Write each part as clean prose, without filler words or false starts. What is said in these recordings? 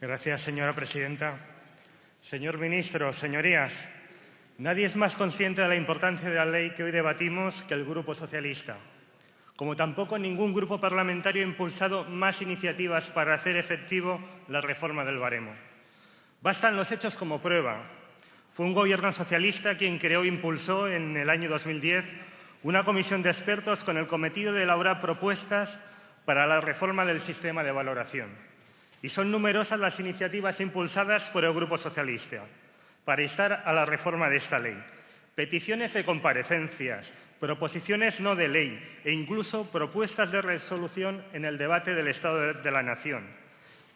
Gracias, señora presidenta. Señor ministro, señorías, nadie es más consciente de la importancia de la ley que hoy debatimos que el Grupo Socialista. Como tampoco ningún grupo parlamentario ha impulsado más iniciativas para hacer efectivo la reforma del baremo. Bastan los hechos como prueba. Fue un gobierno socialista quien creó e impulsó en el año 2010 una comisión de expertos con el cometido de elaborar propuestas para la reforma del sistema de valoración. Y son numerosas las iniciativas impulsadas por el Grupo Socialista para instar a la reforma de esta ley. Peticiones de comparecencias, proposiciones no de ley e incluso propuestas de resolución en el debate del Estado de la Nación.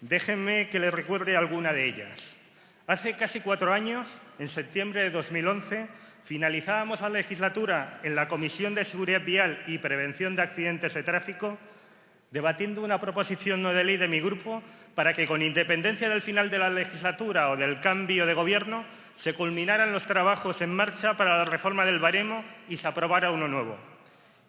Déjenme que les recuerde alguna de ellas. Hace casi 4 años, en septiembre de 2011, finalizábamos la legislatura en la Comisión de Seguridad Vial y Prevención de Accidentes de Tráfico, debatiendo una proposición no de ley de mi grupo para que, con independencia del final de la legislatura o del cambio de gobierno, se culminaran los trabajos en marcha para la reforma del baremo y se aprobara uno nuevo.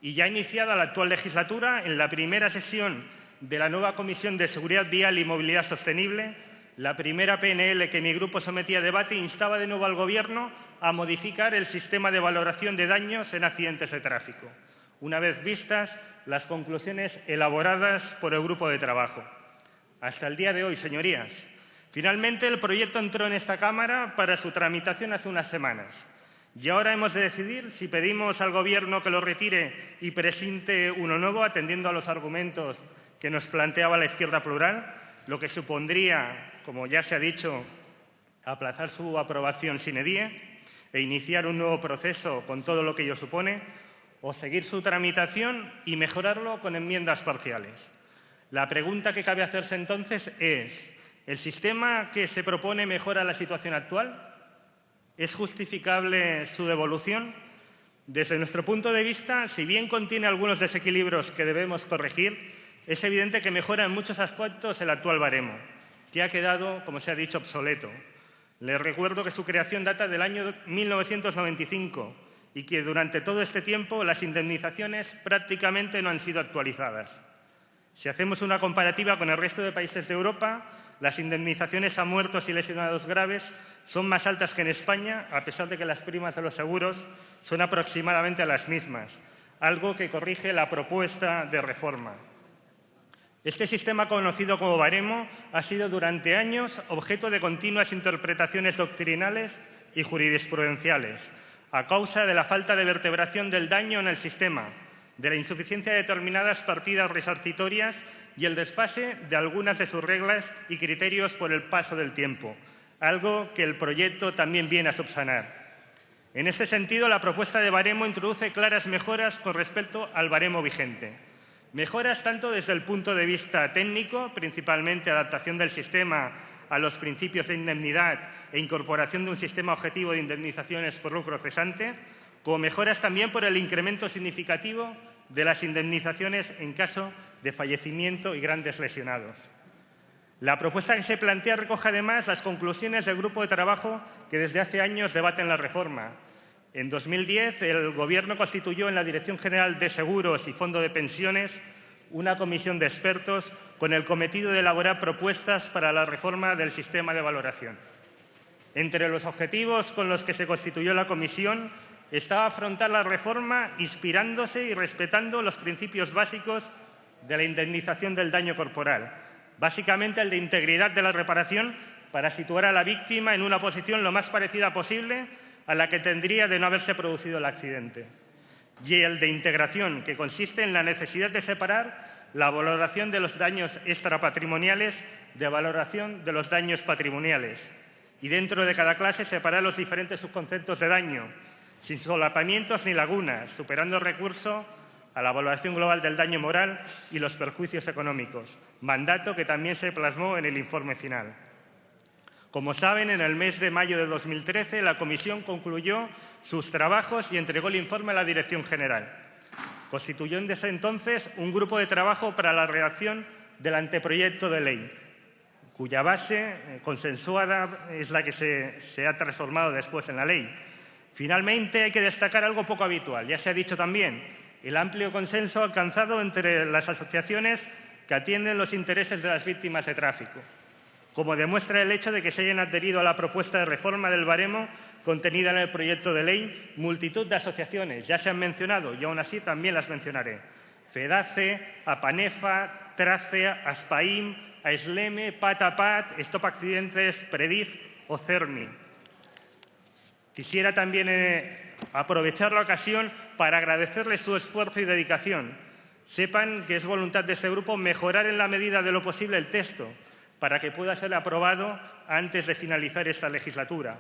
Y ya iniciada la actual legislatura, en la primera sesión de la nueva Comisión de Seguridad Vial y Movilidad Sostenible, la primera PNL que mi grupo sometía a debate instaba de nuevo al Gobierno a modificar el sistema de valoración de daños en accidentes de tráfico, una vez vistas las conclusiones elaboradas por el grupo de trabajo. Hasta el día de hoy, señorías. Finalmente, el proyecto entró en esta Cámara para su tramitación hace unas semanas. Y ahora hemos de decidir si pedimos al Gobierno que lo retire y presente uno nuevo, atendiendo a los argumentos que nos planteaba la izquierda plural, lo que supondría, como ya se ha dicho, aplazar su aprobación sine die e iniciar un nuevo proceso con todo lo que ello supone, o seguir su tramitación y mejorarlo con enmiendas parciales. La pregunta que cabe hacerse entonces es: ¿el sistema que se propone mejora la situación actual? ¿Es justificable su devolución? Desde nuestro punto de vista, si bien contiene algunos desequilibrios que debemos corregir, es evidente que mejora en muchos aspectos el actual baremo, que ha quedado, como se ha dicho, obsoleto. Les recuerdo que su creación data del año 1995 y que durante todo este tiempo las indemnizaciones prácticamente no han sido actualizadas. Si hacemos una comparativa con el resto de países de Europa, las indemnizaciones a muertos y lesionados graves son más altas que en España, a pesar de que las primas de los seguros son aproximadamente las mismas, algo que corrige la propuesta de reforma. Este sistema, conocido como baremo, ha sido durante años objeto de continuas interpretaciones doctrinales y jurisprudenciales, a causa de la falta de vertebración del daño en el sistema, de la insuficiencia de determinadas partidas resarcitorias y el desfase de algunas de sus reglas y criterios por el paso del tiempo, algo que el proyecto también viene a subsanar. En este sentido, la propuesta de baremo introduce claras mejoras con respecto al baremo vigente. Mejoras tanto desde el punto de vista técnico, principalmente adaptación del sistema a los principios de indemnidad e incorporación de un sistema objetivo de indemnizaciones por lucro cesante, como mejoras también por el incremento significativo de las indemnizaciones en caso de fallecimiento y grandes lesionados. La propuesta que se plantea recoge además las conclusiones del grupo de trabajo que desde hace años debaten la reforma. En 2010, el Gobierno constituyó en la Dirección General de Seguros y Fondo de Pensiones una comisión de expertos con el cometido de elaborar propuestas para la reforma del sistema de valoración. Entre los objetivos con los que se constituyó la comisión estaba afrontar la reforma inspirándose y respetando los principios básicos de la indemnización del daño corporal, básicamente el de integridad de la reparación, para situar a la víctima en una posición lo más parecida posible a la que tendría de no haberse producido el accidente, y el de integración, que consiste en la necesidad de separar la valoración de los daños extrapatrimoniales de valoración de los daños patrimoniales, y dentro de cada clase separar los diferentes subconceptos de daño, sin solapamientos ni lagunas, superando el recurso a la valoración global del daño moral y los perjuicios económicos, mandato que también se plasmó en el informe final. Como saben, en el mes de mayo de 2013 la Comisión concluyó sus trabajos y entregó el informe a la Dirección General. Constituyó desde entonces un grupo de trabajo para la redacción del anteproyecto de ley, cuya base consensuada es la que se ha transformado después en la ley. Finalmente, hay que destacar algo poco habitual, ya se ha dicho también, el amplio consenso alcanzado entre las asociaciones que atienden los intereses de las víctimas de tráfico. como demuestra el hecho de que se hayan adherido a la propuesta de reforma del baremo contenida en el proyecto de ley multitud de asociaciones. Ya se han mencionado y aún así también las mencionaré. FEDACE, APANEFA, TRACE, ASPAIM, AESLEME, PAT, Stop Accidentes, PREDIF o CERMI. Quisiera también aprovechar la ocasión para agradecerles su esfuerzo y dedicación. Sepan que es voluntad de este grupo mejorar en la medida de lo posible el texto para que pueda ser aprobado antes de finalizar esta legislatura.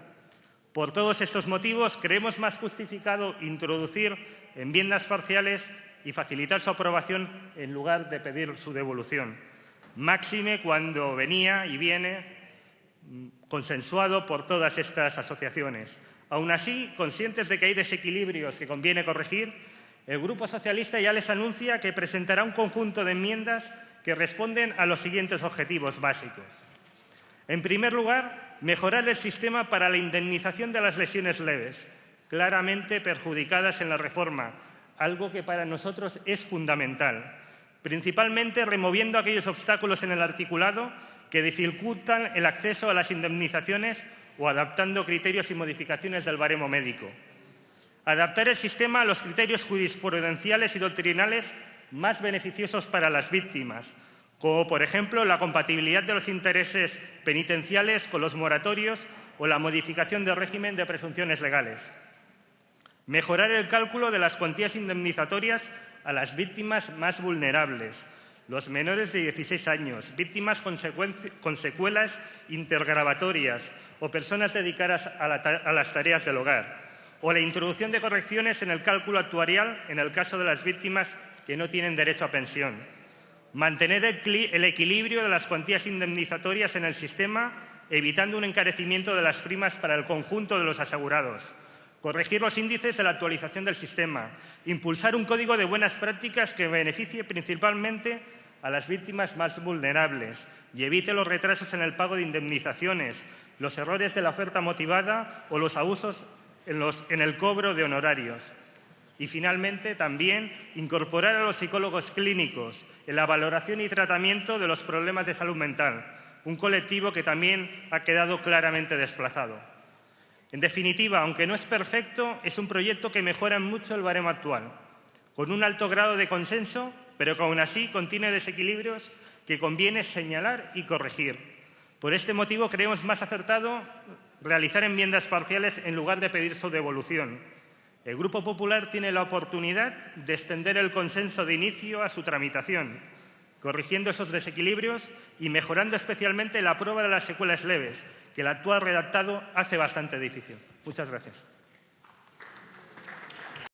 Por todos estos motivos, creemos más justificado introducir enmiendas parciales y facilitar su aprobación en lugar de pedir su devolución. Máxime cuando venía y viene consensuado por todas estas asociaciones. Aún así, conscientes de que hay desequilibrios que conviene corregir, el Grupo Socialista ya les anuncia que presentará un conjunto de enmiendas que responden a los siguientes objetivos básicos. En primer lugar, mejorar el sistema para la indemnización de las lesiones leves, claramente perjudicadas en la reforma, algo que para nosotros es fundamental, principalmente removiendo aquellos obstáculos en el articulado que dificultan el acceso a las indemnizaciones o adaptando criterios y modificaciones del baremo médico. Adaptar el sistema a los criterios jurisprudenciales y doctrinales más beneficiosos para las víctimas, como por ejemplo la compatibilidad de los intereses penitenciales con los moratorios o la modificación del régimen de presunciones legales. Mejorar el cálculo de las cuantías indemnizatorias a las víctimas más vulnerables, los menores de 16 años, víctimas con secuelas intergravatorias o personas dedicadas a las tareas del hogar, o la introducción de correcciones en el cálculo actuarial en el caso de las víctimas que no tienen derecho a pensión. Mantener el equilibrio de las cuantías indemnizatorias en el sistema, evitando un encarecimiento de las primas para el conjunto de los asegurados. Corregir los índices de la actualización del sistema. Impulsar un código de buenas prácticas que beneficie principalmente a las víctimas más vulnerables y evite los retrasos en el pago de indemnizaciones, los errores de la oferta motivada o los abusos en el cobro de honorarios. Y, finalmente, también incorporar a los psicólogos clínicos en la valoración y tratamiento de los problemas de salud mental, un colectivo que también ha quedado claramente desplazado. En definitiva, aunque no es perfecto, es un proyecto que mejora mucho el baremo actual, con un alto grado de consenso, pero que aún así contiene desequilibrios que conviene señalar y corregir. Por este motivo, creemos más acertado realizar enmiendas parciales en lugar de pedir su devolución. El Grupo Popular tiene la oportunidad de extender el consenso de inicio a su tramitación, corrigiendo esos desequilibrios y mejorando especialmente la prueba de las secuelas leves, que el actual redactado hace bastante difícil. Muchas gracias.